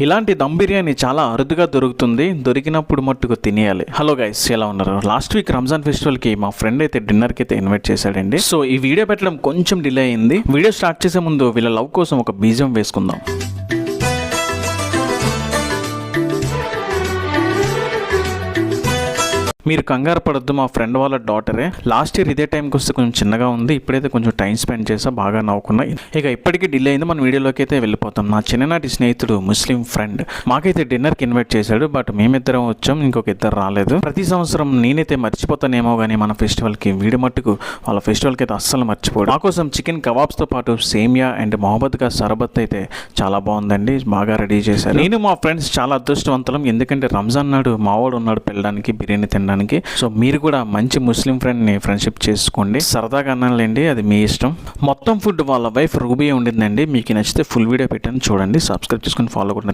ఇలాంటి దమ్ బిర్యానీ చాలా అరుదుగా దొరుకుతుంది. దొరికినప్పుడు మట్టుకు తినేయాలి. హలో గైస్, ఎలా ఉన్నారు? లాస్ట్ వీక్ రంజాన్ ఫెస్టివల్ కి మా ఫ్రెండ్ అయితే డిన్నర్ కి అయితే ఇన్వైట్ చేశాడండి. సో ఈ వీడియో పెట్టడం కొంచెం డిలే అయింది. వీడియో స్టార్ట్ చేసే ముందు వీళ్ళ లవ్ కోసం ఒక బీజం వేసుకుందాం. మీరు కంగారు పడద్దు, మా ఫ్రెండ్ వాళ్ళ డాటరే. లాస్ట్ ఇయర్ ఇదే టైంకి వస్తే కొంచెం చిన్నగా ఉంది. ఇప్పుడైతే కొంచెం టైం స్పెండ్ చేసా, బాగా నవ్వుకున్నాయి. ఇక ఇప్పటికీ డిలే అయింది. మన వీడియోలోకి అయితే వెళ్ళిపోతాం. నా చిన్ననాటి స్నేహితుడు ముస్లిం ఫ్రెండ్ మాకైతే డిన్నర్కి ఇన్వైట్ చేశాడు. బట్ మేమిద్దరం వచ్చాం, ఇంకొక ఇద్దరు రాలేదు. ప్రతి సంవత్సరం నేనైతే మర్చిపోతానేమో కానీ మన ఫెస్టివల్కి వీడి మట్టుకు వాళ్ళ ఫెస్టివల్కి అయితే అస్సలు మర్చిపోడు. మా కోసం చికెన్ కబాబ్స్తో పాటు సేమియా అండ్ మొహబ్బత్గా సరబత్ అయితే చాలా బాగుందండి, బాగా రెడీ చేశారు. నేను మా ఫ్రెండ్స్ చాలా అదృష్టవంతులం, ఎందుకంటే రంజాన్ నాడు మావాడు ఉన్నాడు పెళ్ళడానికి, బిర్యానీ తినడానికి. సో మీరు కూడా మంచి ముస్లిం ఫ్రెండ్ ని ఫ్రెండ్షిప్ చేసుకోండి, సరదాగా అనాలండి, అది మీ ఇష్టం. మొత్తం ఫుడ్ వాళ్ళ వైఫ్ రూబీ ఉండిందండి. మీకు నచ్చితే ఫుల్ వీడియో పెట్టాను, చూడండి, సబ్స్క్రైబ్ చేసుకుని ఫాలో కూడా.